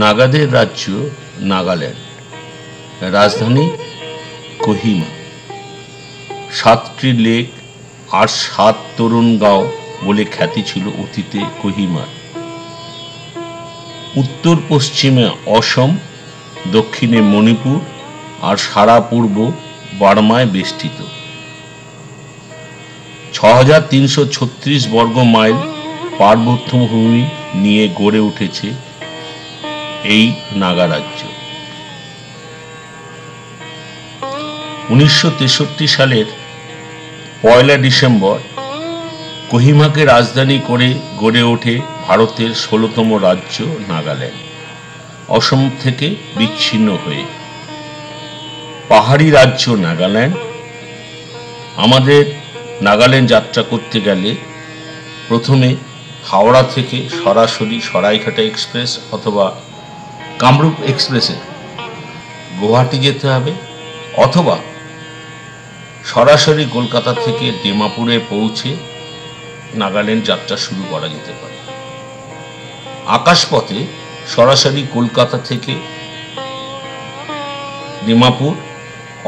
নাগাদের রাজ্য নাগাল্যান্ড, রাজধানী কোহিমা। 7টি লেক আর 7 তরুণ গাঁও বলে খ্যাতি ছিল অতীতে কোহিমার। উত্তর পশ্চিমে অসম, দক্ষিণে মণিপুর আর সারা পূর্ব বার্মায় বেষ্টিত। 6336 বর্গ মাইল পার্বত্যভূমি নিয়ে গড়ে উঠেছে এই নাগা রাজ্য। 1963 সালের 1 ডিসেম্বর কোহিমাকে রাজধানী করে গড়ে ওঠে ভারতের 16তম রাজ্য নাগাল্যান্ড, অসম থেকে বিচ্ছিন্ন হয়ে। পাহাড়ি রাজ্য নাগাল্যান্ড। আমাদের নাগাল্যান্ড যাত্রা করতে গেলে প্রথমে হাওড়া থেকে সরাসরি সরাইঘাটা এক্সপ্রেস অথবা কামরূপ এক্সপ্রেসে গুয়াহাটি যেতে হবে, অথবা সরাসরি কলকাতা থেকে ডিমাপুরে পৌঁছে নাগাল্যান্ড যাত্রা শুরু করা যেতে পারে। আকাশপথে সরাসরি কলকাতা থেকে ডিমাপুর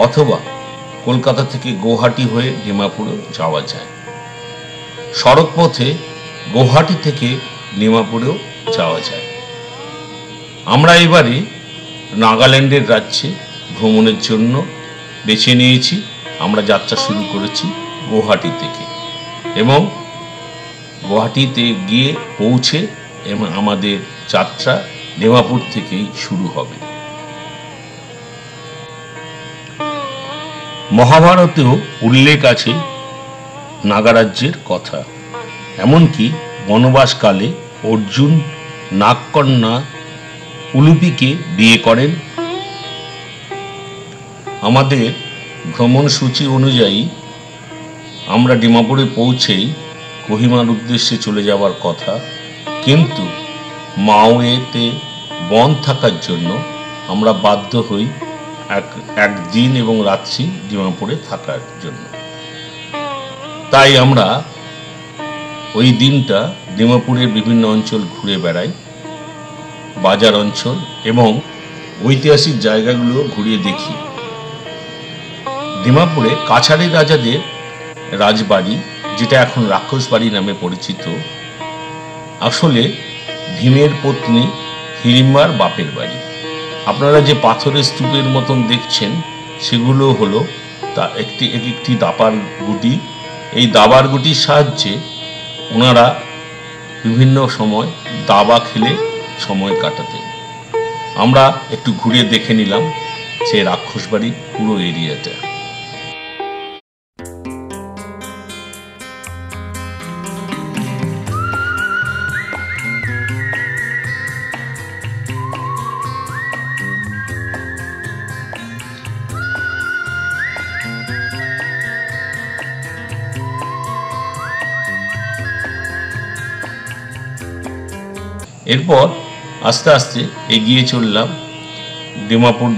অথবা কলকাতা থেকে গুয়াহাটি হয়ে ডিমাপুরেও যাওয়া যায়। সড়ক পথে গুয়াহাটি থেকে ডিমাপুরেও যাওয়া যায়। আমরা এবারে নাগাল্যান্ডের রাজ্যে ভ্রমণের জন্য বেছে নিয়েছি। আমরা যাত্রা শুরু করেছি গুয়াহাটি থেকে এবং গুয়াহাটিতে গিয়ে পৌঁছে এবং আমাদের যাত্রা ডিমাপুর থেকেই শুরু হবে। মহাভারতেও উল্লেখ আছে নাগারাজ্যের কথা। এমনকি বনবাসকালে অর্জুন নাগকন্যা উলুপিকে বিয়ে করেন। আমাদের ভ্রমণ সূচি অনুযায়ী আমরা ডিমাপুরে পৌঁছেই কোহিমার উদ্দেশ্যে চলে যাওয়ার কথা, কিন্তু মাওয়েতে বন্ধ থাকার জন্য আমরা বাধ্য হই একদিন এবং রাত্রি ডিমাপুরে থাকার জন্য। তাই আমরা ওই দিনটা ডিমাপুরের বিভিন্ন অঞ্চল ঘুরে বেড়াই, বাজার অঞ্চল এবং ঐতিহাসিক জায়গাগুলো ঘুরিয়ে দেখি। ডিমাপুরে কাছাড়ি রাজাদের রাজবাড়ি, যেটা এখন রাক্ষসবাড়ি নামে পরিচিত, আসলে ভীমের পত্নী হিড়িম্বার বাপের বাড়ি। আপনারা যে পাথরের স্তূপের মতন দেখছেন সেগুলো হলো একটি দাবার গুটি। এই দাবার গুটির সাহায্যে ওনারা বিভিন্ন সময় দাবা খেলে সময় কাটাতেন। আমরা একটু ঘুরে দেখে নিলাম সেই রাক্ষসবাড়ির পুরো এরিয়াটা। এরপর আস্তে আস্তে এগিয়ে চললাম ডিমাপুর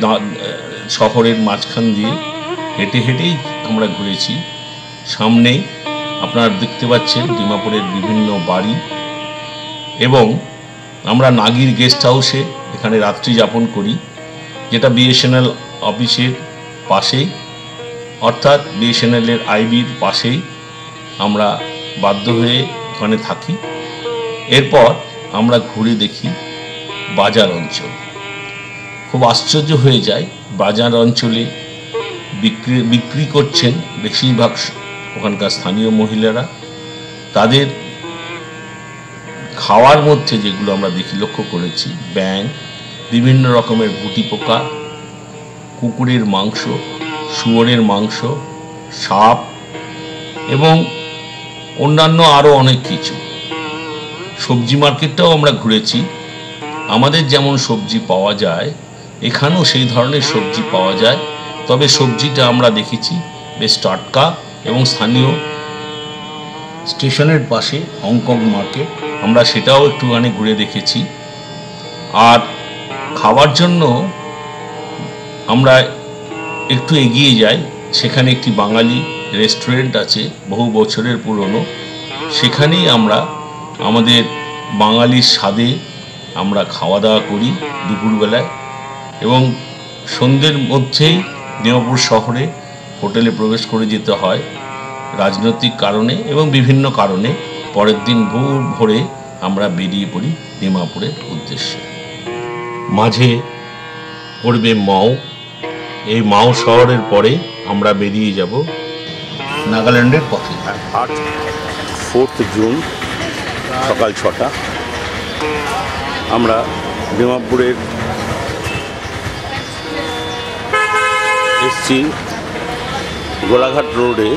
শহরের মাঝখান দিয়ে। হেঁটে হেঁটেই আমরা ঘুরেছি। সামনেই আপনারা দেখতে পাচ্ছেন ডিমাপুরের বিভিন্ন বাড়ি, এবং আমরা নাগির গেস্ট হাউসে এখানে রাত্রি যাপন করি, যেটা বিএসএনএল অফিসের পাশেই, অর্থাৎ বিএসএনএলের আইবির পাশেই আমরা বাধ্য হয়ে ওখানে থাকি। এরপর আমরা ঘুরে দেখি বাজার অঞ্চল। খুব আশ্চর্য হয়ে যায়, বাজার অঞ্চলে বিক্রি করছেন বেশিরভাগ ওখানকার স্থানীয় মহিলারা। তাদের খাওয়ার মধ্যে যেগুলো আমরা লক্ষ্য করেছি, ব্যাঙ, বিভিন্ন রকমের গুটি পোকা, কুকুরের মাংস, শুয়োরের মাংস, সাপ এবং অন্যান্য আরও অনেক কিছু। সবজি মার্কেটটাও আমরা ঘুরেছি। আমাদের যেমন সবজি পাওয়া যায় এখানেও সেই ধরনের সবজি পাওয়া যায়, তবে সবজিটা আমরা দেখেছি বেশ টাটকা এবং স্থানীয় স্টেশনের পাশে হংকং মার্কেট, আমরা সেটাও একটুখানি ঘুরে দেখেছি। আর খাওয়ার জন্য আমরা একটু এগিয়ে যাই, সেখানে একটি বাঙালি রেস্টুরেন্ট আছে, বহু বছরের পুরনো। সেখানেই আমরা আমাদের বাঙালির স্বাদে আমরা খাওয়া দাওয়া করি দুপুরবেলায়, এবং সন্ধ্যের মধ্যেই ডিমাপুর শহরে হোটেলে প্রবেশ করে যেতে হয় রাজনৈতিক কারণে এবং বিভিন্ন কারণে। পরের দিন ভোর ভোরে আমরা বেরিয়ে পড়ি ডিমাপুরের উদ্দেশ্যে। মাঝে পড়বে মাও। এই মাও শহরের পরে আমরা বেরিয়ে যাব নাগাল্যান্ডের পথে। 4 জুন সকাল 6টা আমরা ডিমাপুরের এসছি গোলাঘাট রোডে,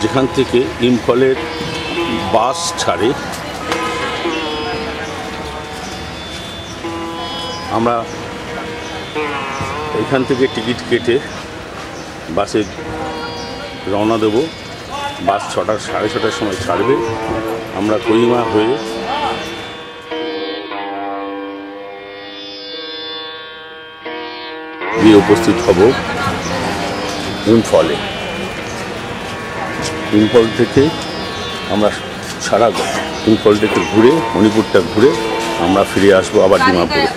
যেখান থেকে ইম্ফলের বাস ছাড়ে। আমরা এখান থেকে টিকিট কেটে বাসে রওনা দেব। বাস 6:30 সময় ছাড়বে। আমরা কোহিমা হয়ে গিয়ে উপস্থিত হব ইম্ফলে। ইম্ফল থেকে আমরা সারা ইম্ফল থেকে ঘুরে, মণিপুরটা ঘুরে আমরা ফিরে আসবো আবার ডিমাপুরে।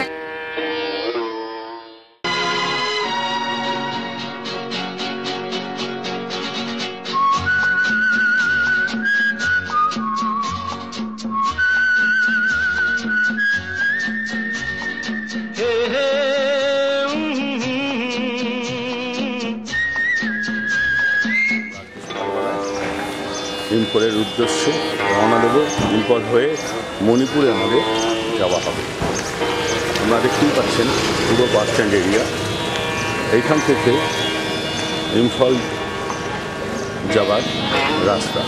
ইম্ফলের উদ্দেশ্যে রওনা দেব। ইম্ফল হয়ে মণিপুরে আমাদের যাওয়া হবে। আপনারা দেখতেই পাচ্ছেন পুরো বাস স্ট্যান্ড এরিয়া। এইখান থেকে ইম্ফল যাবার রাস্তা।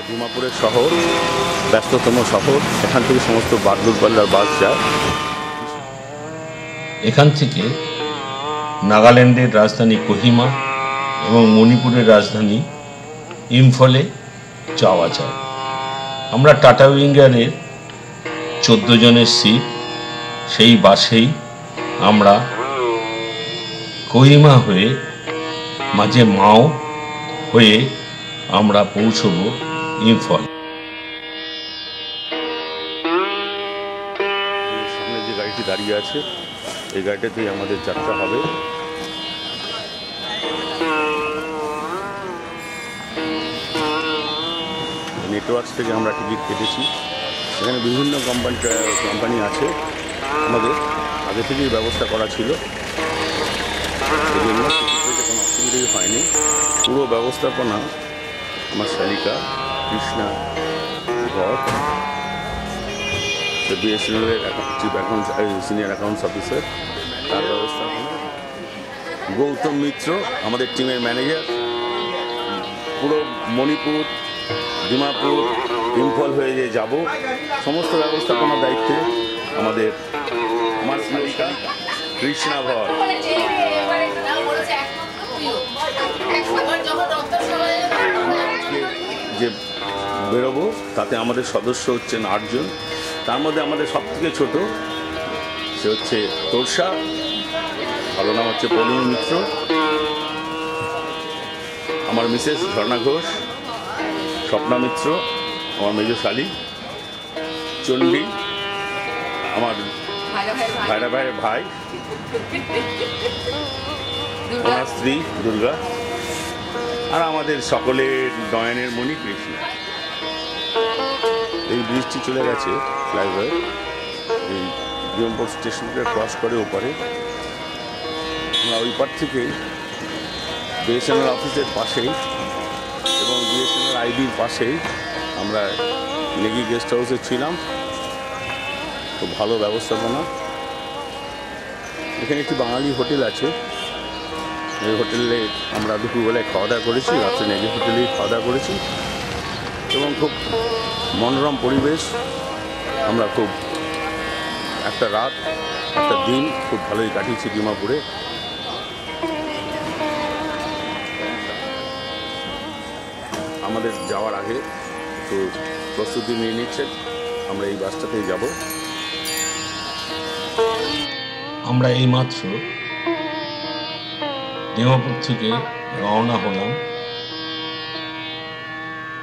ডিমাপুরের শহর, ব্যস্ততম শহর। এখান থেকে সমস্ত দূরপাল্লার বাস যায়। এখান থেকে নাগাল্যান্ডের রাজধানী কোহিমা এবং মণিপুরের রাজধানী ইম্ফলে যাওয়া যায়। আমরা টাটা উইঙ্গারের 14 জনের সিট, সেই বাসেই আমরা কোহিমা হয়ে মাঝে মাও হয়ে আমরা পৌঁছব ইম্ফল। সামনে যে গাড়িটি দাঁড়িয়ে আছে, এই গাড়িটাতেই আমাদের যাত্রা হবে। নেটওয়ার্কস থেকে আমরা টিকিট কেটেছি। এখানে বিভিন্ন কোম্পানি আছে, আমাদের আগে থেকেই ব্যবস্থা করা ছিল, এই জন্য টিকিট পেতে কোনো অসুবিধাই হয়নি। পুরো ব্যবস্থাপনা আমার শালিকা কৃষ্ণা ঘর, বিএসএনএলের চিফ সিনিয়র অ্যাকাউন্টস অফিসার, তার ব্যবস্থাপনা। গৌতম মিত্র আমাদের টিমের ম্যানেজার। পুরো মণিপুর, ডিমাপুর, ইম্ফল হয়ে যে যাব, সমস্ত ব্যবস্থাপনার দায়িত্বে আমাদের আমার শালিকা কৃষ্ণা ঘর। যে বেরোবো তাতে আমাদের সদস্য হচ্ছেন 8 জন। তার মধ্যে আমাদের সবথেকে ছোট সে হচ্ছে তোরসা, ভালো নাম হচ্ছে পৌলমী মিত্র। আমার মিসেস ঝর্ণা ঘোষ, স্বপ্না মিত্র আমার মেজ শালী, চণ্ডী আমার ভাইরা ভাইয়ের ভাই, ওনার স্ত্রী দুর্গা, আর আমাদের সকলের নয়নের মণি কৃষ্ণ। এই ব্রিজটি চলে গেছে ফ্লাইওভার, এই ডিমাপুর স্টেশনকে ক্রস করে ওপারে। আমরা ওই পার থেকে বিএসএনএল অফিসের পাশেই এবং বিএসএনএল আইডির পাশেই আমরা নেগি গেস্ট হাউসে ছিলাম। খুব ভালো ব্যবস্থাপনা। এখানে একটি বাঙালি হোটেল আছে, এই হোটেলে আমরা দুপুরবেলায় খাওয়া দাওয়া করেছি, রাত্রে নেগি হোটেলেই খাওয়া দাওয়া করেছি এবং খুব মনোরম পরিবেশ। আমরা খুব একটা রাত, একটা দিন খুব ভালোই কাটিয়েছি ডিমাপুরে। আমাদের যাওয়ার আগে তো প্রস্তুতি নিয়ে নিচ্ছে, আমরা এই বাসটাতেই যাব। আমরা এইমাত্র ডিমাপুর থেকে রওনা হলাম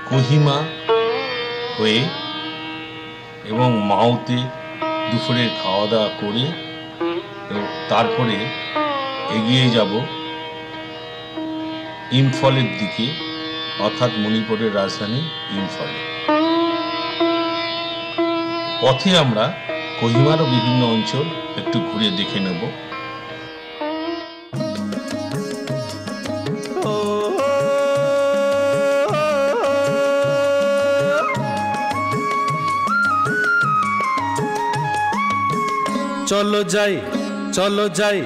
কোহিমা হয়ে এবং মাওতে দুপুরের খাওয়া দাওয়া করে তারপরে এগিয়ে যাব ইম্ফলের দিকে, অর্থাৎ মণিপুরের রাজধানী ইম্ফলে। পথে আমরা কোহিমারও বিভিন্ন অঞ্চল একটু ঘুরে দেখে নেব। চলো যাই চলো যাই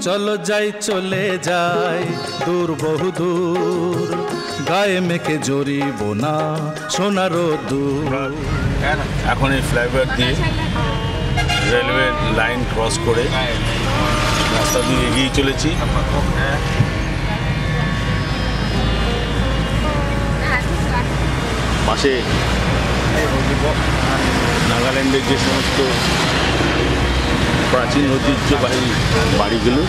চলো যাই চলে যাই দূর বহু দূর, গায়ে মেখে জড়িব না সোনার দূর। এখন এই ফ্লাইওভার দিয়ে রেলওয়ে লাইন ক্রস করে রাস্তা দিয়ে এগিয়ে চলেছি। পাশে নাগাল্যান্ডের যে সমস্ত প্রাচীন ঐতিহ্যবাহী বাড়িগুলো,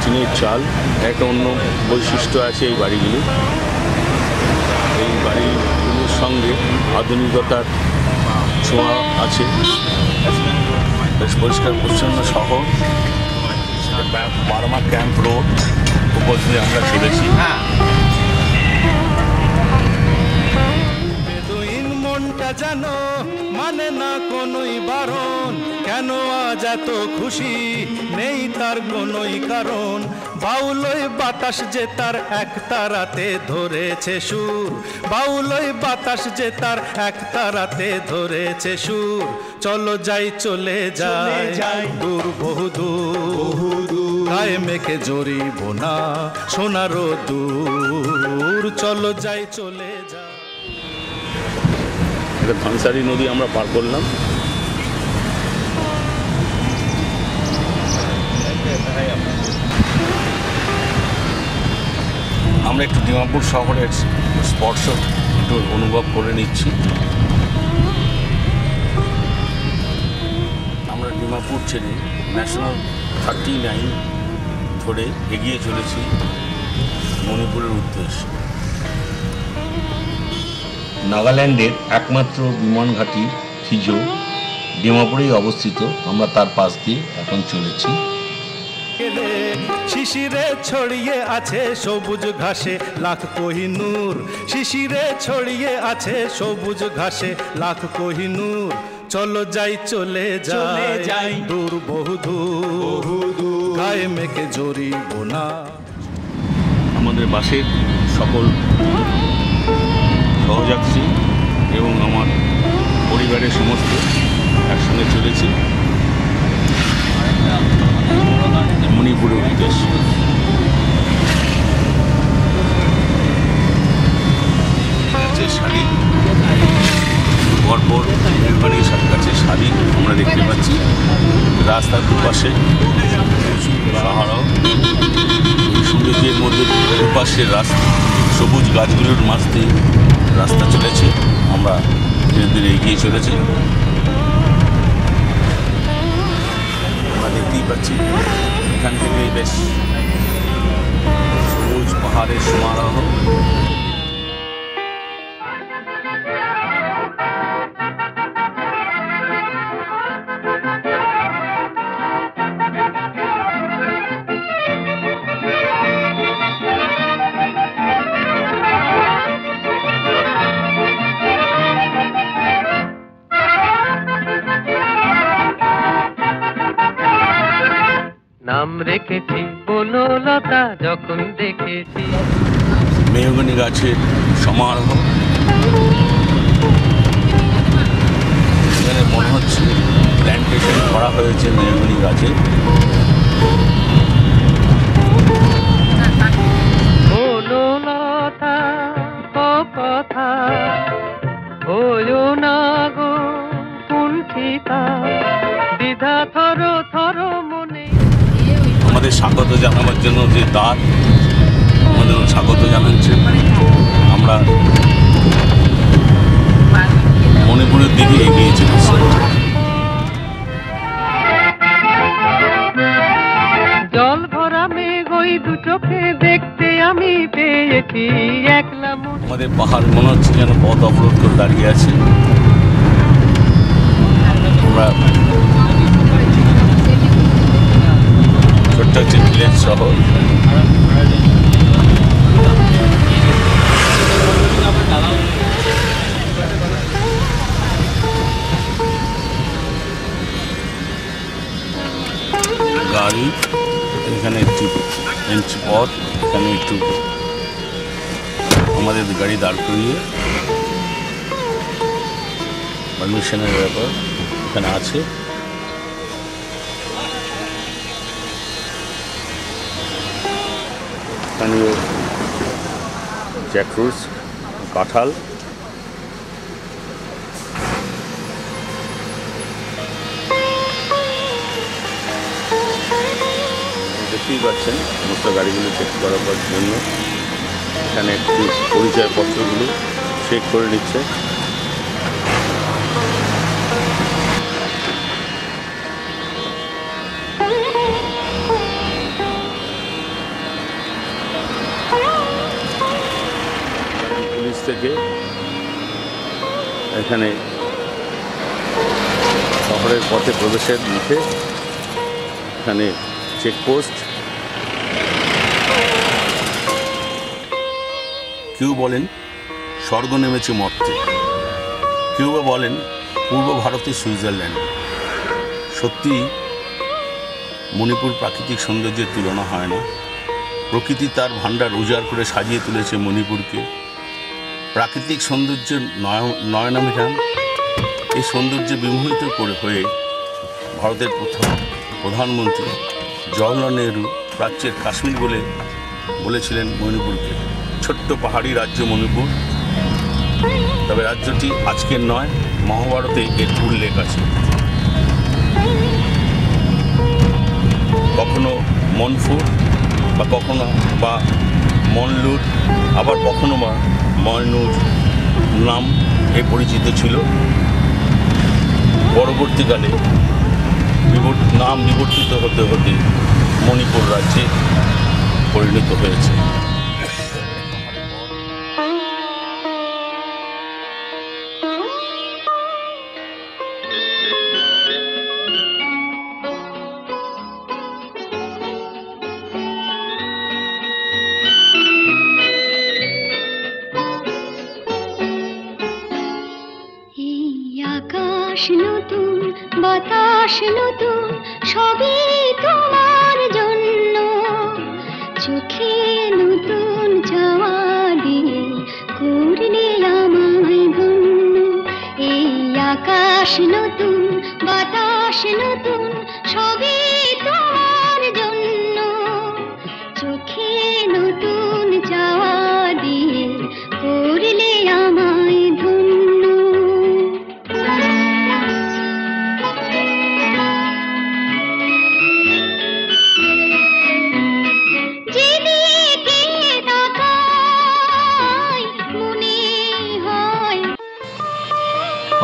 টিনের চাল, একটা অন্য বৈশিষ্ট্য আছে এই বাড়িগুলো। এই বাড়িগুলোর সঙ্গে আধুনিকতার ছোঁয়া আছে। বেশ পরিষ্কার পরিচ্ছন্ন শহর। বার্মা ক্যাম্প রোড উপর দিয়ে আমরা চলেছি। বেদুইন মনটা জানো মানে না কোনোই বারণ, কেন আজ এত খুশি নেই তার কোনোই কারণ। বাউলই বাতাস যে তার এক তারাতে ধরেছে সুর, বাউলই বাতাস যে তার এক তারাতে ধরেছে সুর। চলো যাই চলে যাই দূর বহু দূর, গায়ে মেখে জড়িব না সোনার দূর। চলো যাই চলে যাই। এটা ধনসারি নদী আমরা পার করলাম। আমরা একটু ডিমাপুর শহরের স্পর্শ একটু অনুভব করে নিচ্ছি। আমরা ডিমাপুর ছেড়ে ন্যাশনাল 39 ধরে এগিয়ে চলেছি মণিপুরের উদ্দেশ্যে। নাগাল্যান্ডের একমাত্র বিমান ঘাঁটি ফিজো ডিমাপুরেই অবস্থিত। আমরা তার পাশ দিয়ে এখন চলেছি। শিশিরে ছড়িয়ে আছে সবুজ ঘাসে লাখ কোহিনূর, শিশিরে ছড়িয়ে আছে সবুজ ঘাসে লাখ কোহিনূর। চলো যাই চলে যাই দূর বহু দূর, গায়ে মেখে জড়িব না। আমাদের বাসের সকল সহযাত্রী এবং আমার পরিবারের সমস্ত একসঙ্গে চলেছি মণিপুরের উদ্দেশ্যে। শাড়ি পরপর মেহরবানির কাছে শাড়ি আমরা দেখতে পাচ্ছি। রাস্তার দুপাশে পাহাড়, সৌন্দর্যের মধ্যে দুপাশের রাস্তা, সবুজ গাছগুলোর মাঝ দিয়ে রাস্তা চলেছে। আমরা ধীরে ধীরে এগিয়ে চলেছি। আমরা দেখতেই পাচ্ছি এখান থেকে বেশ সবুজ পাহাড়ের সমারোহ। নাম রেখেছি বনলতা যখন দেখেছি মেহগনি গাছের সমারোহ। এখানে মনে হচ্ছে প্ল্যান্টেশন করা হয়েছে মেহগনি গাছে। বনলতা কথা হইও না গো কুণ্ঠিতা, দ্বিধা থর থর মনে। আমাদের স্বাগত জানাবার জন্য যে দ্বার, আমাদের স্বাগত জানাচ্ছেন। আমরা মণিপুরের দিকে এগিয়ে চলেছি। কি একলা আমাদের পাহাড় মনে হচ্ছে যেন পথ অবরোধ করে দাঁড়িয়ে আছে। আমরা ছোট্ট একটি ভিলেজ শহর, গাড়ি এখানে একটু এন্ট্রি পথ, এখানে একটু আমাদের গাড়ি দাঁড় করিয়ে পারমিশনের ব্যাপার এখানে আছে। স্থানীয় জ্যাকফ্রুটস, কাঁঠাল, দেখতেই পাচ্ছেন সমস্ত গাড়িগুলো চেক করার জন্য এখানে একটু পরিচয়পত্রগুলো চেক করে নিচ্ছে। পুলিশ থেকে এখানে শহরের পথে প্রবেশের মুখে এখানে চেকপোস্ট। কেউ বলেন স্বর্গ নেমেছে মর্তে, কেউ বা বলেন পূর্ব ভারতের সুইজারল্যান্ড। সত্যি মণিপুর প্রাকৃতিক সৌন্দর্যের তুলনা হয় না। প্রকৃতি তার ভাণ্ডার উজাড় করে সাজিয়ে তুলেছে মণিপুরকে। প্রাকৃতিক সৌন্দর্যের নয়নাভিরাম। এই সৌন্দর্যে বিমোহিত করে হয়ে ভারতের প্রধানমন্ত্রী জওহরলাল নেহরু প্রাচ্যের কাশ্মীর বলেছিলেন মণিপুরকে। ছোট্ট পাহাড়ি রাজ্য মণিপুর, তবে রাজ্যটি আজকের নয়, মহাভারতে এর উল্লেখ আছে। কখনো মনফুর বা মনলুর, আবার কখনো বা ময়নুর নাম এ পরিচিত ছিল। পরবর্তীকালে নাম বিবর্তিত হতে হতে মণিপুর রাজ্যে পরিণত হয়েছে। আকাশ নতুন, বাতাস নতুন, সবই তোমার জন্য। চোখে নতুন চাওয়া দিয়ে করলে আমায় ধন্য। এই আকাশ নতুন, বাতাস নতুন, সবই তোমার জন্য। চোখে নতুন চাওয়া দিয়ে করলে আমায় ধন্য।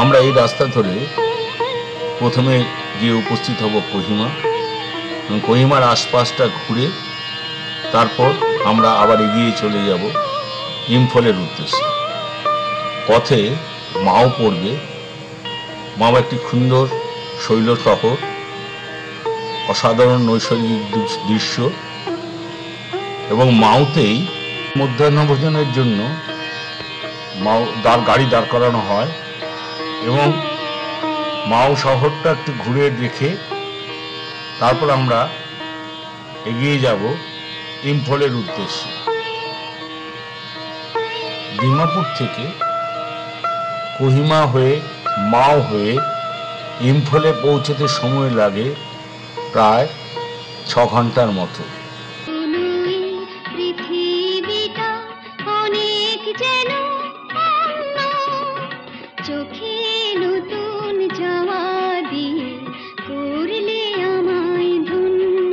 আমরা এই রাস্তা ধরে প্রথমে গিয়ে উপস্থিত হব কোহিমা। কোহিমার আশপাশটা ঘুরে তারপর আমরা আবার এগিয়ে চলে যাব ইম্ফলের উদ্দেশ্যে। পথে মাও পড়বে। মাও একটি সুন্দর শৈল শহর, অসাধারণ নৈসর্গিক দৃশ্য, এবং মাওতেই মধ্যাহ্নভোজনের জন্য মাও গাড়ি দাঁড় করানো হয় এবং মাও শহরটা একটু ঘুরে দেখে তারপর আমরা এগিয়ে যাব ইম্ফলের উদ্দেশ্যে। ডিমাপুর থেকে কোহিমা হয়ে মাও হয়ে ইম্ফলে পৌঁছতে সময় লাগে প্রায় 6 ঘন্টার মতো। পৃথিবীটা অনেক যেন চোখে নতুন চাওয়া দিয়ে করলে আমায় ধন্য।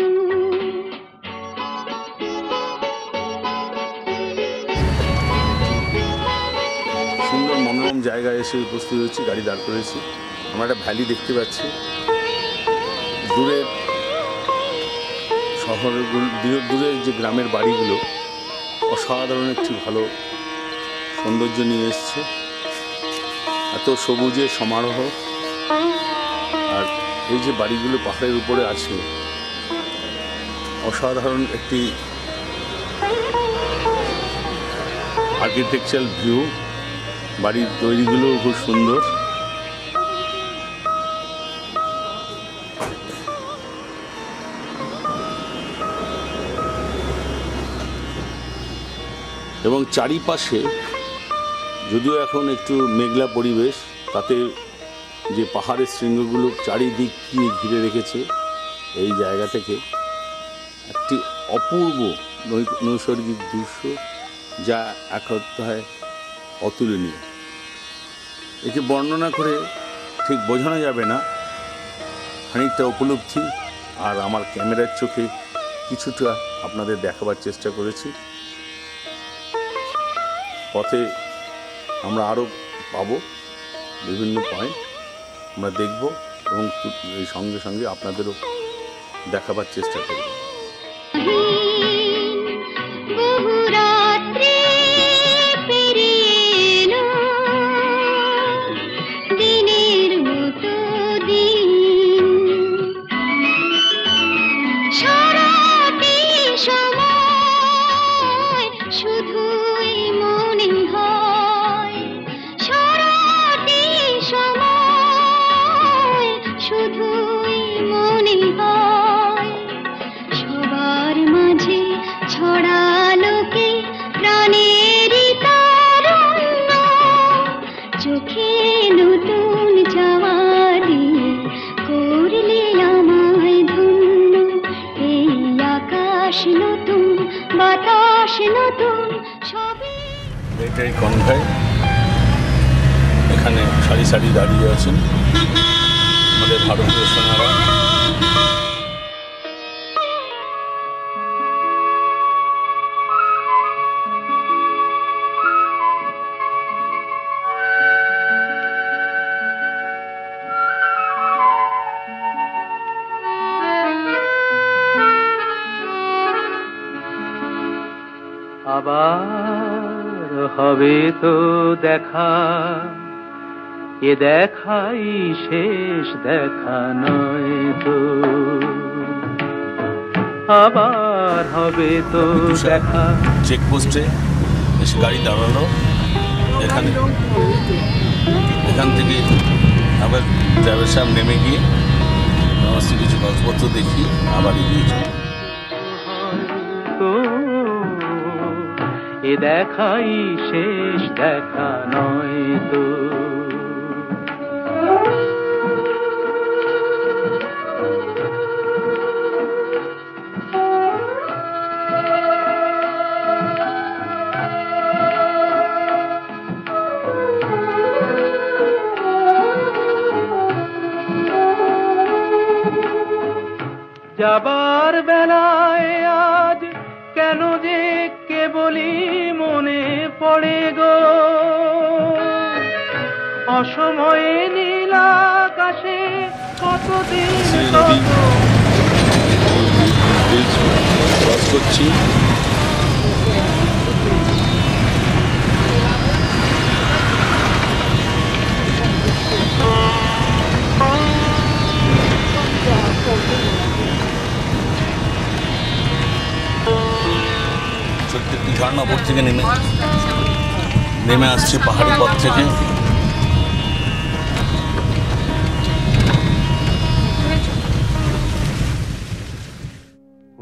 সুন্দর মনোরম জায়গায় এসে উপস্থিত হয়েছি, গাড়ি দাঁড় করেছি। আমরা একটা ভ্যালি দেখতে পাচ্ছি। দূরে শহরগুলো, দূরে যে গ্রামের বাড়িগুলো অসাধারণ একটি ভালো সৌন্দর্য নিয়ে এসছে। এত সবুজের সমারোহ, আর এই যে বাড়িগুলো পাহাড়ের উপরে আছে, অসাধারণ একটি আর্কিটেকচারাল ভিউ। বাড়ির তৈরিগুলো খুব সুন্দর। এবং চারিপাশে যদিও এখন একটু মেঘলা পরিবেশ, তাতে যে পাহাড়ের শৃঙ্গগুলো চারিদিক দিয়ে ঘিরে রেখেছে এই জায়গা থেকে একটি অপূর্ব নৈসর্গিক দৃশ্য, যা এক অর্থে অতুলনীয়। একে বর্ণনা করে ঠিক বোঝানো যাবে না, খানিকটা উপলব্ধি আর আমার ক্যামেরার চোখে কিছুটা আপনাদের দেখাবার চেষ্টা করেছি। পথে আমরা আরও পাবো বিভিন্ন পয়েন্ট, আমরা দেখব এবং এই সঙ্গে সঙ্গে আপনাদেরও দেখাবার চেষ্টা করব। বহু রাত্রি পেরিয়ে এলো, দিনের মতো দিন, সারাটি সময় শুধুই মনে হয়, সারাটি সময় শুধুই মনে হয়, সবার মাঝে ছড়ালো কে প্রাণেরই তারুণ্য, চোখে নতুন চাওয়া দিয়ে করলে আমায় ধন্য, এই আকাশ নতুন, বাতাস নতুন, সবই এটাই কনভাই। এখানে সারি সারি দাঁড়িয়ে আছেন আমাদের ভারতীয় সেনারা। আবার হবে তো দেখা, এ দেখাই শেষ দেখা নয় তো, আবার হবে তো দেখা। চেকপোস্টে এসে গাড়ি দাঁড়ালো, এখান থেকে আবার ড্রাইভার সাহেব নেমে গিয়ে সমস্ত কিছু কাগজপত্র দেখিয়ে আবার এগিয়ে যাবে। তো এ দেখাই শেষ দেখা নয় তো। যাবার বেলায় আজ কেন যে কেবলই মনে পড়ে গো, অসময়ে নীল আকাশে কতদিন ক্রস করছি। ছোট্ট একটি ঝর্ণা উপর থেকে নেমে আসছে পাহাড়ি পথ থেকে।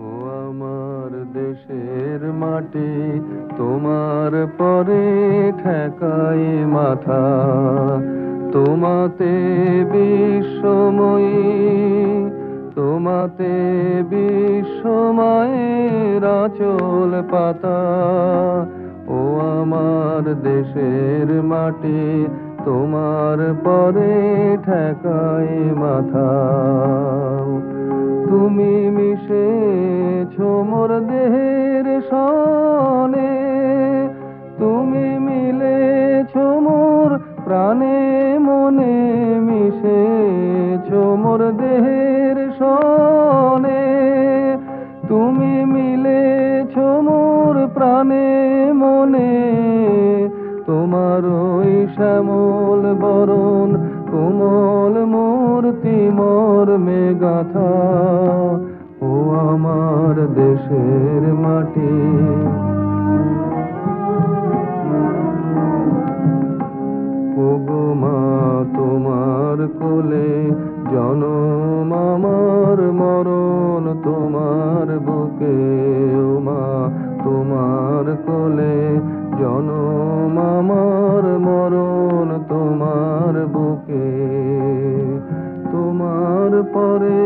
ও আমার দেশের মাটি, তোমার পরে ঠেকায় মাথা, তোমাতে বিশ্বময়ী, তোমাতে বিশ্বময়ের আঁচল পাতা। ও আমার দেশের মাটি, তোমার পরে ঠেকায় মাথা, তুমি মিশেছ মোর দেহের সনে, তুমি মিলেছ মোর প্রাণে মনে, মিশেছ মোর দেহের সনে, তুমি মিলেছ মোর প্রাণে মনে তোমার ওই শ্যামল বরণ কোমল মূর্তি মর্মে গাথা ও আমার দেশের মাটি ওগো মা তোমার কোলে জনম আমার মরণ তোমার বুকে ও মা তোমার কোলে জনম আমার মরণ তোমার বুকে তোমার পরে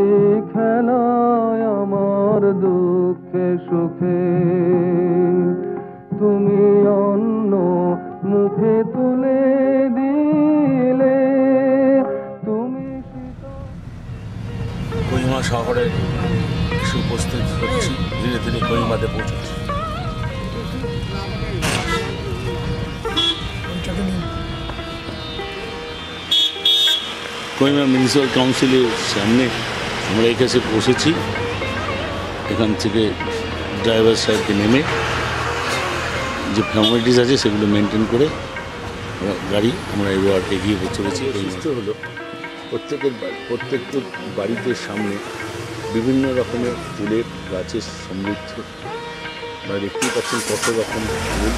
খেলায় আমার দুঃখে সুখে তুমি অন্য মুখে তুলে দিলে তুমি কোহিমা শহরে এসে উপস্থিত হচ্ছি, ধীরে ধীরে কোহিমাতে পৌঁছচ্ছি। কোহিমা মিউনিসিপ্যাল কাউন্সিলের সামনে আমরা এখানে বসেছি। এখান থেকে ড্রাইভার সাহেবকে নেমে যে ফর্মালিটিস আছে সেগুলো মেনটেন করে গাড়ি আমরা এবার এগিয়ে চলেছি। বৈশিষ্ট্য হলো প্রত্যেকটা বাড়িতে সামনে বিভিন্ন রকমের ফুলের গাছের সমৃদ্ধ। আপনারা দেখতেই পাচ্ছেন কত রকম ফুল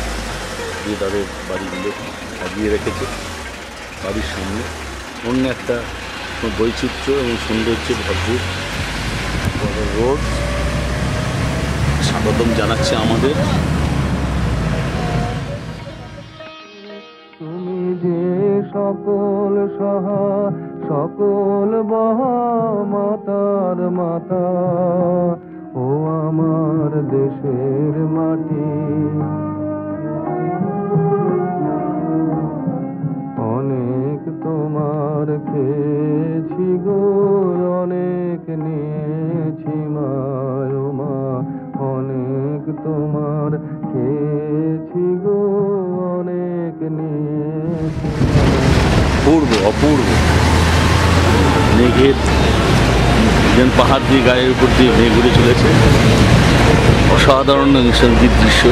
দিয়ে তাদের বাড়িগুলো সাজিয়ে রেখেছে। বাড়ির সামনে অন্য একটা বৈচিত্র্য এবং সৌন্দর্যের ভরপুর বড় রোড স্বাগতম জানাচ্ছে আমাদের। তুমি যে সকল সহা সকল বহা মাতার মাতা ও আমার দেশের মাটি অনেক তোমার খেয়েছি গো অনেক নিয়েছি মায় মা অনেক তোমার খেয়েছি গো অনেক নিয়েছি অপূর্ব অপূর্ব মেঘের যেন পাহাড় দিয়ে গায়ের উপর দিয়ে মেঘ উড়ে চলেছে। অসাধারণ নৈসর্গিক দৃশ্য।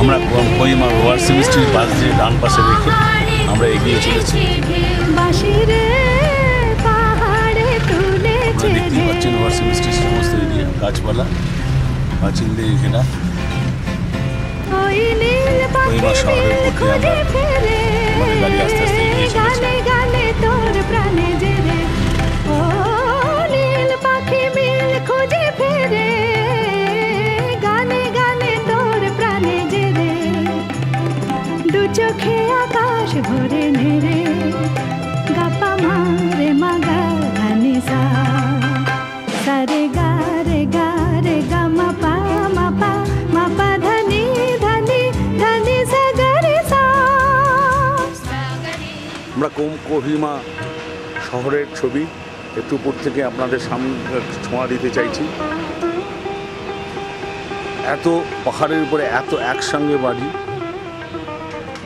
আমরা কহিমা ওয়ার সেমিস্ট্রির পাশ দিয়ে ডান পাশে রেখে আমরা এগিয়ে চলেছি। আপনারা দেখতেই পাচ্ছেন ওয়ার সেমিস্ট্রির সমস্ত এরিয়া, গাছপালা, পাঁচিল দিয়ে ঘেরা। কহিমা শহরের মধ্যে আমরা আমাদের গাড়ি আস্তে আস্তে এগিয়ে চলেছি। চোখে আকাশ ভরে নেরে গাপা মারে মাগা ধানি সা সারে গা রে গা রে গা মা পা ধানি ধানি ধানি সা গা রে সা। আমরা কহিমা শহরের ছবি একটু উপর থেকে আপনাদের সামনে ছোঁয়া দিতে চাইছি। এত পাহাড়ের উপরে এত একসঙ্গে বাড়ি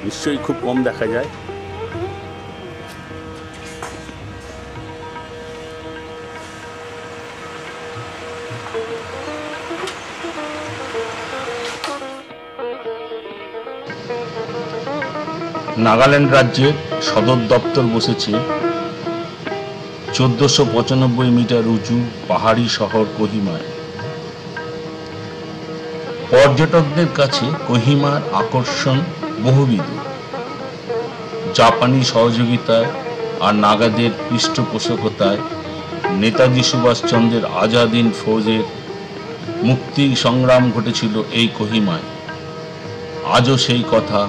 নিশ্চয়ই খুব কম দেখা যায়। নাগাল্যান্ড রাজ্যের সদর দপ্তর বসেছে 1495 মিটার উঁচু পাহাড়ি শহর কোহিমায়। পর্যটকদের কাছে কোহিমার আকর্ষণ বহুবিধ। জাপানি সহযোগিতায় আর নাগাদের পৃষ্ঠপোষকতায় নেতাজি সুভাষচন্দ্রের আজাদ হিন্দ ফৌজের মুক্তি সংগ্রাম ঘটেছিল এই কোহিমায়। আজও সেই কথা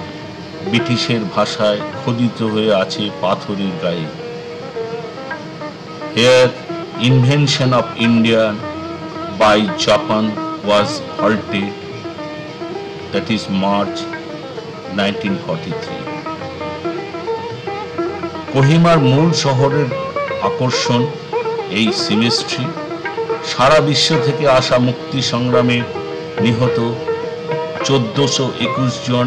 ব্রিটিশের ভাষায় খোদিত হয়ে আছে পাথরের গায়ে। Here invention of India by Japan was halted, that is March 1943. কোহিমার মূল শহরের আকর্ষণ এই সিমেট্রি। সারা বিশ্ব থেকে আসা মুক্তি সংগ্রামে নিহত 1421 জন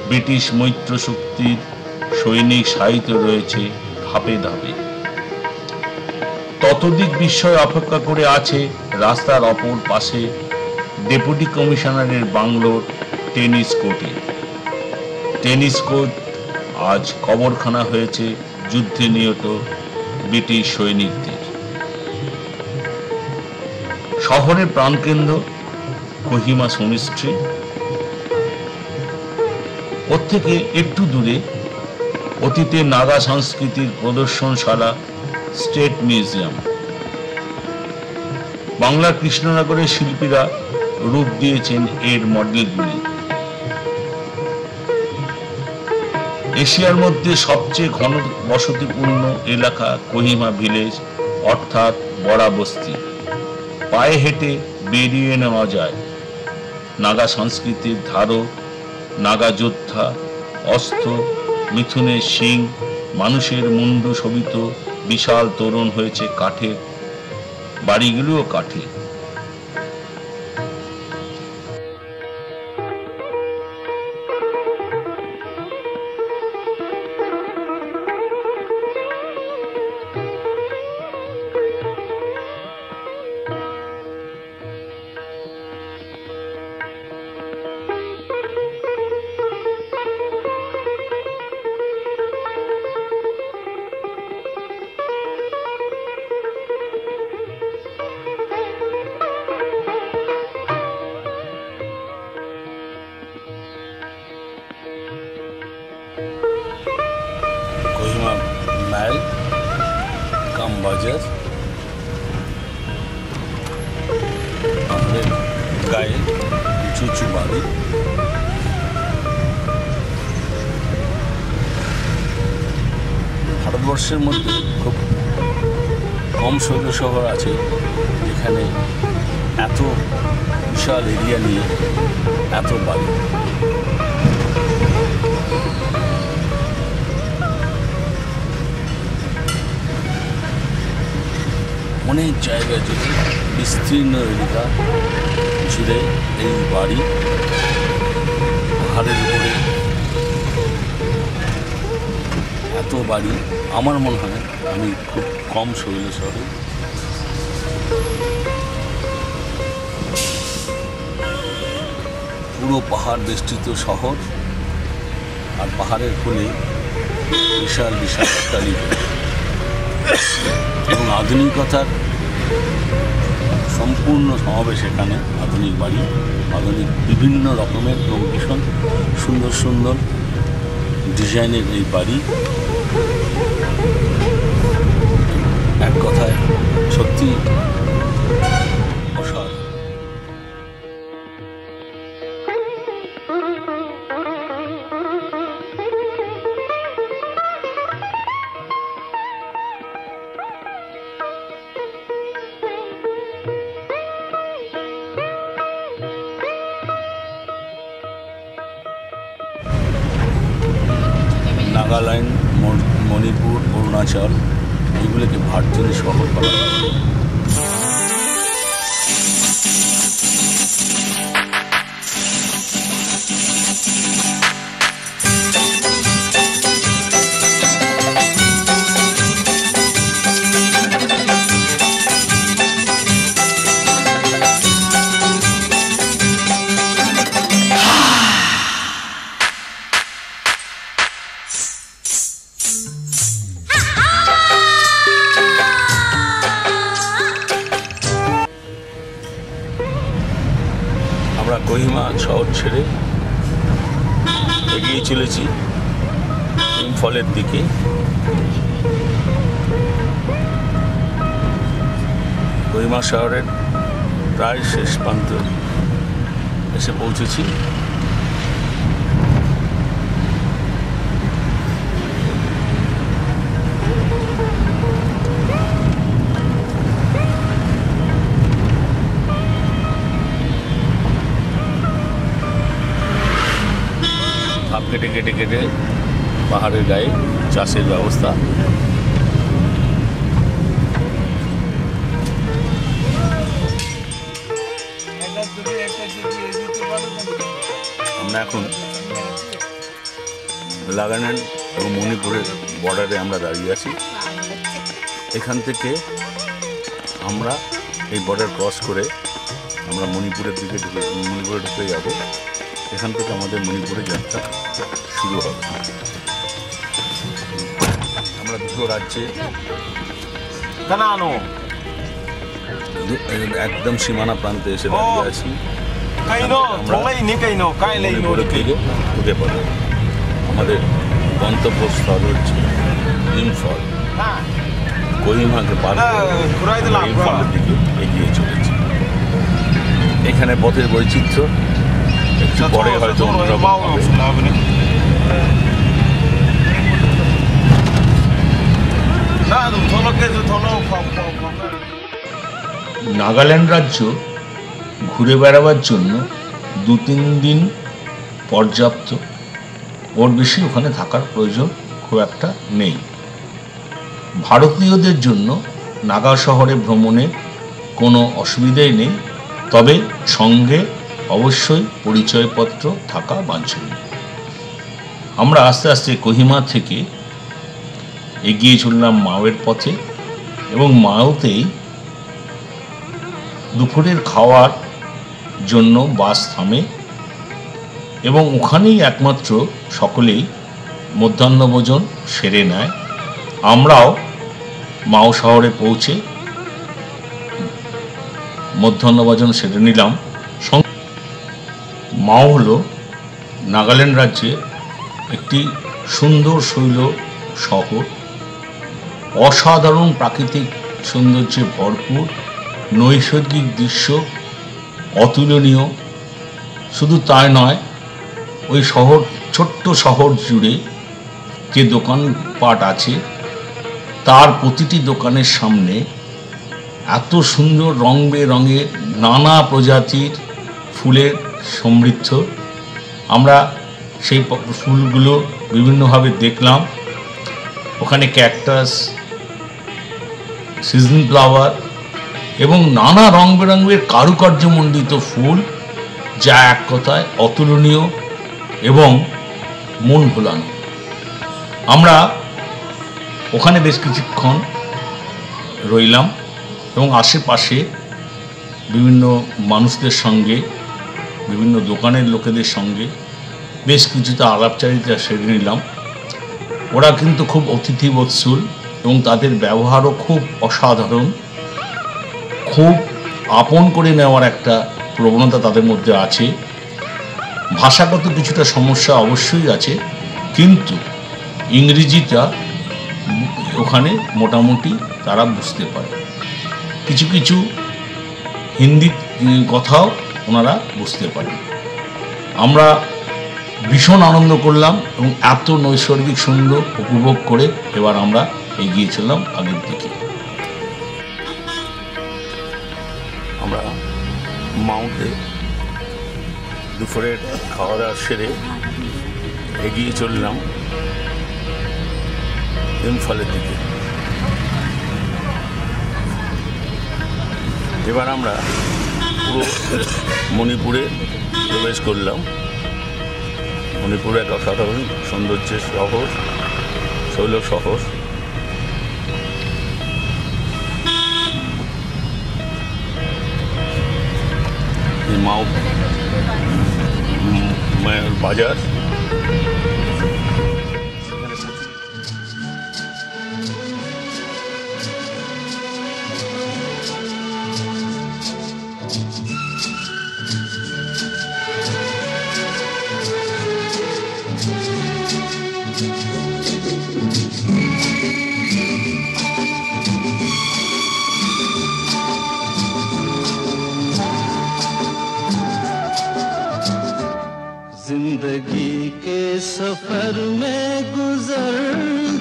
ব্রিটিশ মৈত্র শক্তির সৈনিক সাহিত্য রয়েছে ধাপে ধাপে। ততোধিক বিস্ময় অপেক্ষা করে আছে রাস্তার অপর পাশে ডেপুটি কমিশনারের বাংলোর টেনিস কোর্টে। টেনিস কোর্ট আজ কবরখানা হয়েছে যুদ্ধে নিহত ব্রিটিশ সৈনিকদের। শহরের প্রাণকেন্দ্র কোহিমা সেমিস্ট্রি। ওর থেকে একটু দূরে অতীতে নাগা সংস্কৃতির প্রদর্শনশালা স্টেট মিউজিয়াম। বাংলার কৃষ্ণনগরের শিল্পীরা রূপ দিয়েছেন এর মডেলগুলি। এশিয়ার মধ্যে সবচেয়ে ঘন বসতিপূর্ণ এলাকা কোহিমা ভিলেজ অর্থাৎ বড়া বস্তি। পায়ে হেঁটে বেরিয়ে নেওয়া যায়। নাগা সংস্কৃতির ধারক, নাগা যোদ্ধা, অস্ত্র, মিথুনের শিং, মানুষের মুন্ডু শোভিত বিশাল তোরণ হয়েছে কাঠের, বাড়িগুলোও কাঠে। কোহিমা মাইল কাম বাজার, আমাদের গায়ে উঁচু উঁচু বাড়ি। ভারতবর্ষের মধ্যে খুব কম শৈল শহর আছে যেখানে এত বিশাল এরিয়া নিয়ে এত বাড়ি। অনেক জায়গা জুড়ে বিস্তীর্ণ এলাকা জুড়ে এই বাড়ি, পাহাড়ের উপরে এত বাড়ি। আমার মনে হয় আমি খুব কম শৈল শহরে। পুরো পাহাড় বেষ্টিত শহর, আর পাহাড়ের কোলে বিশাল বিশাল অট্টালিকা এবং আধুনিকতার সম্পূর্ণ সমাবেশ এখানে। আধুনিক বাড়ি, আধুনিক বিভিন্ন রকমের এবং ভীষণ সুন্দর সুন্দর ডিজাইনের এই বাড়ি। এক কথায় সত্যি অসাধারণ। নাগাল্যান্ড, মণিপুর, অরুণাচল এগুলোকে ভার্জিন শহর বলা হয়। আমরা কোহিমা শহর ছেড়ে এগিয়ে চলেছি ইম্ফলের দিকে। কোহিমা শহরের প্রায় শেষ প্রান্ত এসে পৌঁছেছি। কেটে কেটে কেটে পাহাড়ের গায়ে চাষের ব্যবস্থা। আমরা এখন নাগাল্যান্ড এবং মণিপুরের বর্ডারে আমরা দাঁড়িয়ে আছি। এখান থেকে আমরা এই বর্ডার ক্রস করে আমরা মণিপুরে ঢুকে যাব। এখান থেকে আমাদের মণিপুরের যাত্রা শুরু হবে। আমরা দুটো রাজ্যে একদম সীমানা প্রান্তে এসে দাঁড়িয়ে আছি। মণিপুরের দিকে ঢুকে পড়ে আমাদের গন্তব্যস্থল হচ্ছে ইম্ফল। কোহিমাকে পার করে ইম্ফলের দিকে এগিয়ে চলেছি। এখানে পথের বৈচিত্র্য একটু পরে হয়তো অন্যরকম হবে। নাগাল্যান্ড রাজ্য ঘুরে বেড়াবার জন্য 2-3 দিন পর্যাপ্ত, ওর বেশি ওখানে থাকার প্রয়োজন খুব একটা নেই। ভারতীয়দের জন্য নাগা শহরে ভ্রমণে কোনো অসুবিধাই নেই, তবে সঙ্গে অবশ্যই পরিচয়পত্র থাকা বাঞ্ছনীয়। আমরা আস্তে আস্তে কোহিমা থেকে এগিয়ে চললাম মাওয়ের পথে এবং মাওতেই দুপুরের খাওয়ার জন্য বাস থামে এবং ওখানেই একমাত্র সকলেই মধ্যাহ্নভোজন সেরে নেয়। আমরাও মাও শহরে পৌঁছে মধ্যাহ্নভোজন সেরে নিলাম। মাও হলো নাগাল্যান্ড রাজ্যে একটি সুন্দর শৈল শহর, অসাধারণ প্রাকৃতিক সৌন্দর্যে ভরপুর, নৈসর্গিক দৃশ্য অতুলনীয়। শুধু তাই নয়, ওই শহর, ছোট্ট শহর জুড়ে যে দোকানপাট আছে তার প্রতিটি দোকানের সামনে এত সুন্দর রং বেরঙের নানা প্রজাতির ফুলের সমৃদ্ধ। আমরা সেই ফুলগুলো বিভিন্নভাবে দেখলাম। ওখানে ক্যাকটাস, সিজন ফ্লাওয়ার এবং নানা রং বেরঙের কারুকার্যমণ্ডিত ফুল, যা এক কথায় অতুলনীয় এবং মন ভোলানো। আমরা ওখানে বেশ কিছুক্ষণ রইলাম এবং আশেপাশে বিভিন্ন মানুষদের সঙ্গে বিভিন্ন দোকানের লোকেদের সঙ্গে বেশ কিছুটা আলাপচারিতা সেরে নিলাম। ওরা কিন্তু খুব অতিথি বৎসল এবং তাদের ব্যবহারও খুব অসাধারণ, খুব আপন করে নেওয়ার একটা প্রবণতা তাদের মধ্যে আছে। ভাষাগত কিছুটা সমস্যা অবশ্যই আছে, কিন্তু ইংরেজিটা ওখানে মোটামুটি তারা বুঝতে পারে। কিছু কিছু হিন্দি কথাও ওনারা বুঝতে পারে। আমরা ভীষণ আনন্দ করলাম এবং এত নৈসর্গিক সুন্দর উপভোগ করে এবার আমরা এগিয়ে চললাম আগের দিকে। আমরা মাউন্টে দুপুরের খাওয়া দাওয়া সেরে এগিয়ে চললাম ইম্ফলের দিকে। এবার আমরা পুরো মণিপুরে প্রবেশ করলাম। মণিপুর এক অসাধারণ সৌন্দর্যের শহর, শৈল শহর। মাও বাজার, जिंदगी के सफर में गुजर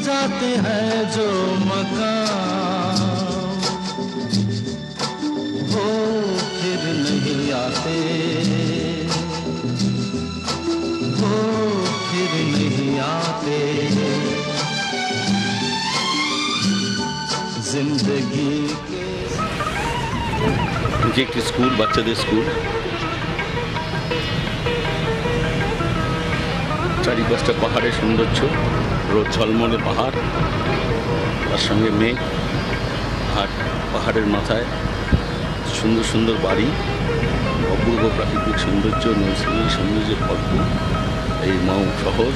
जाते हैं जो मकाम, वो फिर नहीं आते, वो फिर नहीं आते। जिंदगी যে একটি স্কুল, বাচ্চাদের স্কুল। চারিপাশটা পাহাড়ের সৌন্দর্য, রোদ ঝলমলে পাহাড়, তার সঙ্গে মেঘ, আর পাহাড়ের মাথায় সুন্দর সুন্দর বাড়ি, অপূর্ব প্রাকৃতিক সৌন্দর্য, নৈসর্গিক সৌন্দর্যে ভরপুর এই মাও শহর।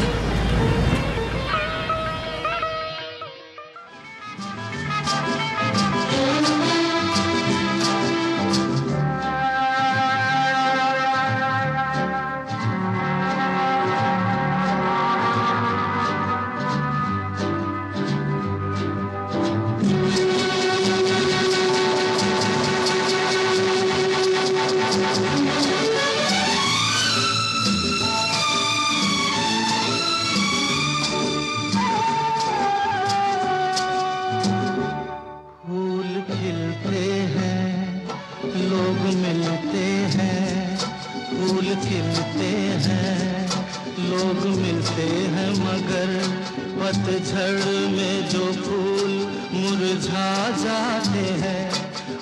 पतझड़ में जो फूल मुरझा जाते हैं,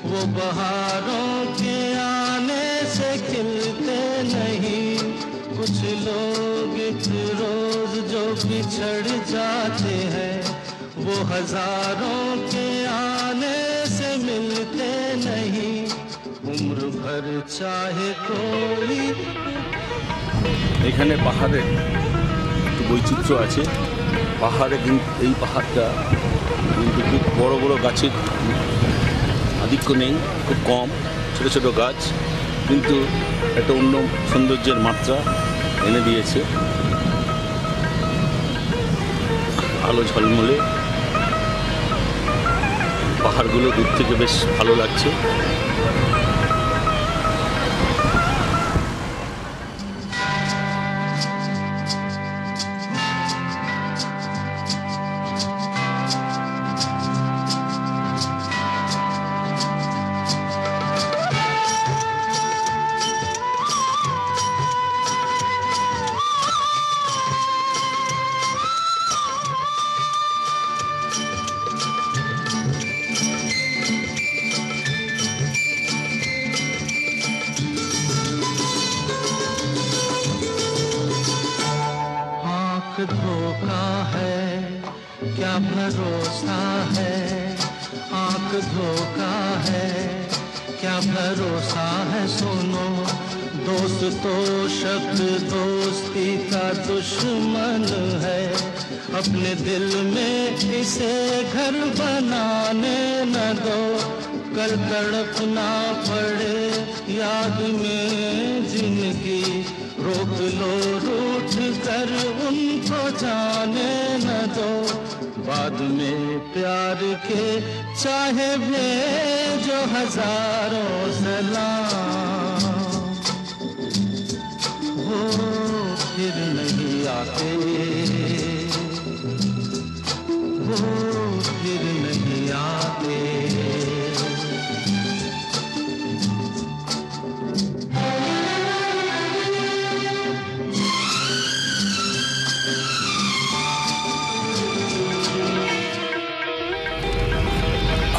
वो बहारों के आने से खिलते नहीं। कुछ लोग एक रोज जो बिछड़ जाते हैं, वो हजारों के आने से मिलते नहीं। उम्र भर चाहे कोई। এখানে পাহাড়ে একটু বৈচিত্র্য আছে। পাহাড়ে কিন্তু এই পাহাড়টা কিন্তু খুব বড় বড় গাছের আধিক্য নেই, খুব কম ছোট ছোট গাছ, কিন্তু একটা অন্য সৌন্দর্যের মাত্রা এনে দিয়েছে। আলো ঝলমলে পাহাড়গুলো দূর থেকে বেশ ভালো লাগছে। धोखा है क्या भरोसा है, आंख धोखा है क्या भरोसा है। सुनो दोस्त तो शब्द दोस्ती का दुश्मन है, अपने दिल में इसे घर बनाने न दो, कल तड़पना पड़े याद में जिंदगी, रोक लो रूठ कर उनको जाने न दो, बाद में प्यार के चाहे भेजो हजारों सलाम, वो फिर नहीं आते, वो फिर नहीं आते।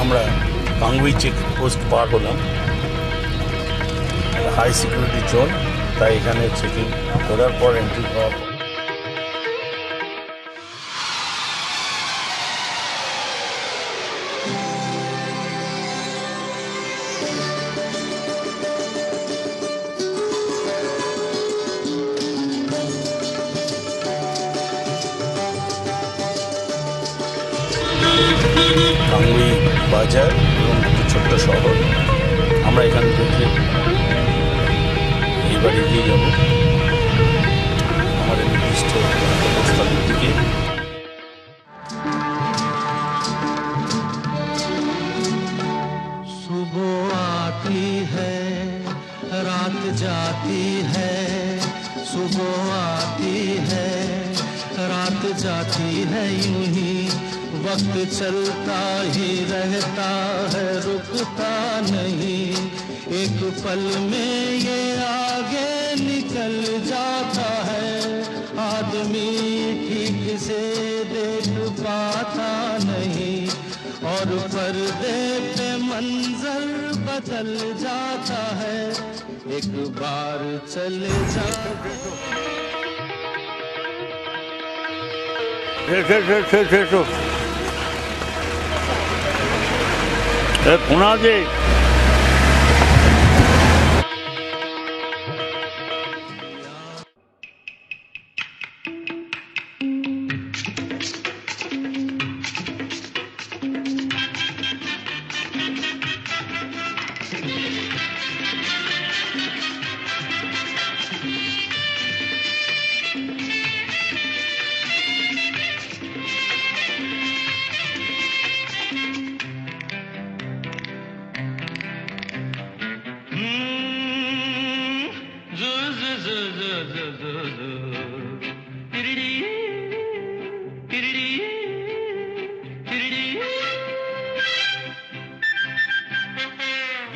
আমরা কাঙ্গুই চেকপোস্ট পার হলাম, হাই সিকিউরিটি জোন, তাই এখানে চেকিং করার পর এন্ট্রি হওয়ার পর কাঙ্গুই বাজার এবং একটি ছোট্ট শহর। আমরা এখান থেকে এইবার এগিয়ে যাব আমাদের নির্দিষ্ট গন্তব্যস্থলের দিকে। सुबह आती है रात जाती है, सुबह आती है रात जाती है, यूं ही वक्त चलता ही रहता है, रुकता नहीं, एक पल में ये आगे निकल जाता है, आदमी ठीक से देख पाता नहीं, और पर्दे पे मंजर बदल जाता है, एक बार चले जाते। কোনা যে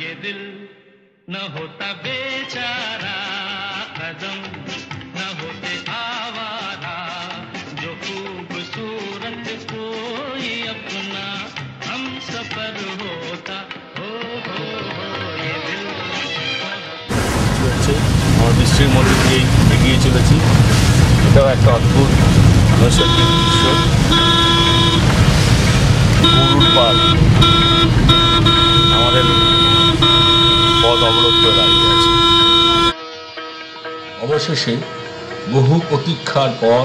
ये दिल न होता बेचारा, कदम न होते आवारा, जो खूबसूरत कोई अपना हम सफर होता, हो ये दिल। আমার বৃষ্টির মধ্যে দিয়ে এগিয়ে চলেছি, এটাও একটা অদ্ভুত নৈসর্গিক দৃশ্য। গরুর পাল আমাদের পথ অবরোধ করে দাঁড়িয়ে আছে। অবশেষে বহু প্রতীক্ষার পর,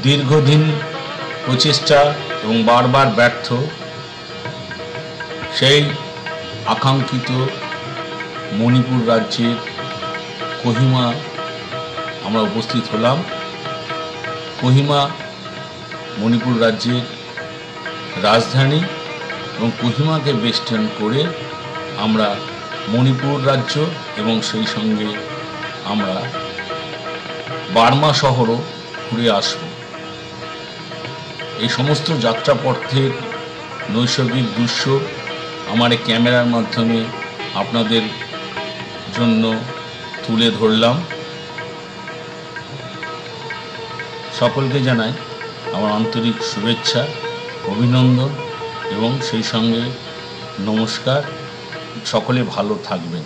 দীর্ঘদিন প্রচেষ্টা এবং বারবার ব্যর্থ সেই আকাঙ্ক্ষিত মণিপুর রাজ্যের কোহিমা আমরা উপস্থিত হলাম। কোহিমা মণিপুর রাজ্যের রাজধানী, এবং কোহিমাকে বেষ্টন করে আমরা মণিপুর রাজ্য এবং সেই সঙ্গে আমরা বার্মা শহরও ঘুরে আসব। এই সমস্ত যাত্রাপথের নৈসর্গিক দৃশ্য আমার এই ক্যামেরার মাধ্যমে আপনাদের জন্য তুলে ধরলাম। সকলকে জানাই আমার আন্তরিক শুভেচ্ছা, অভিনন্দন এবং সেই সঙ্গে নমস্কার। সকলে ভালো থাকবেন।